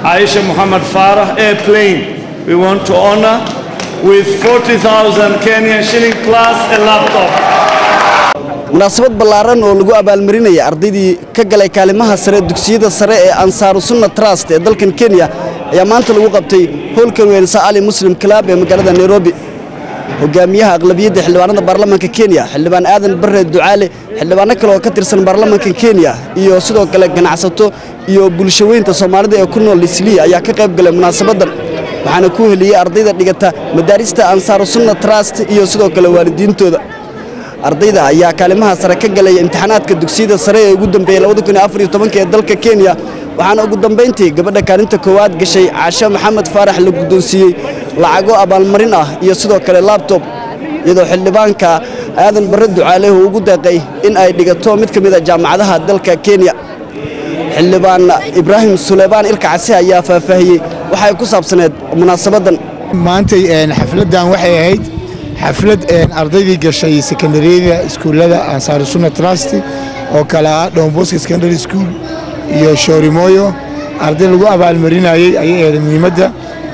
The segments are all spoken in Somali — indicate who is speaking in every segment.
Speaker 1: Aisha Muhammad Farah airplane. We want to honor with 40,000 Kenyan shilling plus a laptop.
Speaker 2: munaasabad ballaaran oo lagu abaalmarinaya ardaydii ka galay kaalimaha sare dugsiyada sare ee Ansaaru Sunna Trust ee dalkan Kenya ayaa maanta lagu qabtay hoolka weyn Ali Muslim Club ee magaalada Nairobi. hogaamiyaha aqlabiyadda xildhibaanada baarlamaanka Kenya xildhibaan Aadan Barre Ducaale xildhibaano kale oo ka tirsan baarlamaanka Kenya iyo sidoo kale ganacsato iyo bulshaweynta Soomaalida ee ku nool Islii ayaa ka qayb galay munaasabadan waxaana ku heliyay ardayda dhigata madaarista Ansaaru Sunna Trust iyo sidoo kale waalidiintooda. ardayda ayaa kaalimaha sare ka galay imtixaanaadka dugsiyada sare ee ugu dambeeyay 2014 ee dalka Kenya waxaana ugu dambeyntii gabadha kaalinta koowaad gashay Aisha Muhammad Farah la guddoonsiiyay lacago abaalmarin ah iyo sidoo kale laptop iyadoo xildhibaanka Aadan Barre Ducaale uu ugu deeqay in ay dhigato mid ka mid ah jaamacadaha dalka Kenya. xildhibaan Ibrahim Suleymaan Ilkacasi ayaa faahfaahiyay waxa ku saabsaneed munaasabadan.
Speaker 3: maanta xafladan waxay ahayd xaflad ardaydii gashay secondaryada iskuulada Ansaaru Sunna Trust oo kala Don Bosco Secondary School iyo Shorimoyo arday lagu abaalmarinayay ayay muhiimadda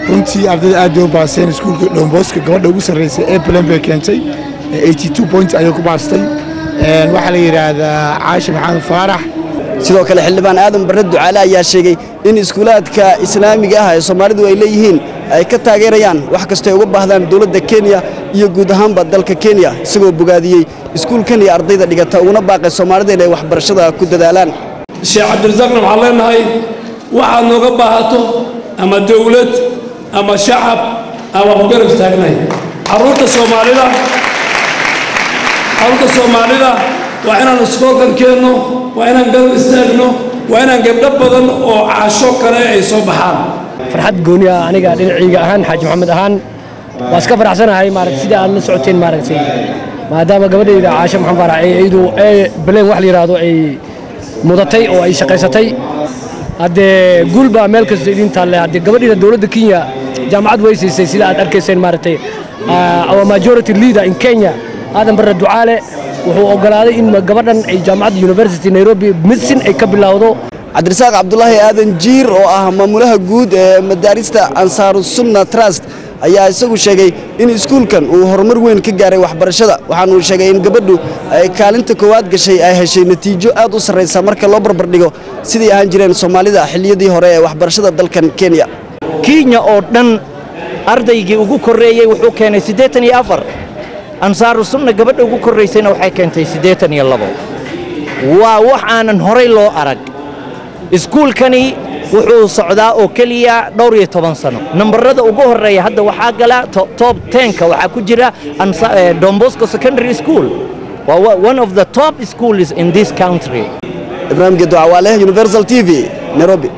Speaker 3: runtii ardayda aad u baaseen iskuulka Don Bosco gabadha ugu sareysay ee plan bay keentay 82 points ayay ku baastay waxa la yiraahdaa Aisha Muhammad Farah.
Speaker 2: sidoo kale xildhibaan Aadan Barre Ducaale ayaa sheegay in iskuulaadka islaamiga ah ee Soomaalidu ay leeyihiin ay ka taageerayaan wax kasta ay uga baahdaan dawladda Kenya iyo guud ahaanba dalka Kenya isagoo bogaadiyay iskuulkan iyo ardayda dhigata una baaqay Soomaalida inay waxbarashada ku dadaalaan.
Speaker 4: Sheekh Cabdirasaaqna waxaan leenahay waxaad nooga baahato ama dawlad ama shacab ama garab istaagnahay carruurta Soomaalida waa inaan iskoolkan keenno waa inaan garab istaagno waa inaan gabdho badan oo caasho kale ay soo baxaan.
Speaker 5: farxad gooni ah aniga dhinacayga ahaan Xaaji Maxamed ahaan waa iska faraxsanahay sida aad la socoteen maadaama gabadhayda Aisha Maxamed Farah ay baleen wax la yiraahdo ay mudatay oo ay shaqaysatay hadde gulba meel kasta idin taale hadde gabadhayda dawladda Kenya jaamacad way siisay sida aad arkayseen our majority leader in Kenya Aadan Barre Ducaale wuxuu ogolaaday in gabadhan ay jaamacadda University Nairobi Medicine ay ka bilowdo.
Speaker 2: Cabdirasaaq Cabdullaahi Aadan Jiir oo ah maamulaha guud ee madaarista Ansaaru Sunna Trust ayaa isagu sheegay in iskuulkan uu horumar weyn ka gaaray waxbarashada waxaana uu sheegay in gabadhu ay kaalinta koowaad gashay ay heshay natiijo aad u sareysa marka loo barbar dhigo sidii ahaan jireen Soomaalida xilliyadii hore ee waxbarashada dalkan Kenya.
Speaker 6: Kenya oo dhan ardaygii ugu koreeyay wuxuu keenay 84 Ansaaru Sunna gabadha ugu koreysayna waxay keentay 82 waa wax aanan horay loo arag. iskuulkani wuxuu socdaa oo kaliya dhowr iyo 10 sano nambarada ugu horeeya hadda waxa gala top 10 ka waxa ku jira Don Bosco Secondary School one of the top schools in this country.
Speaker 2: Ibrahim Gedo Awale, Universal TV, Nairobi.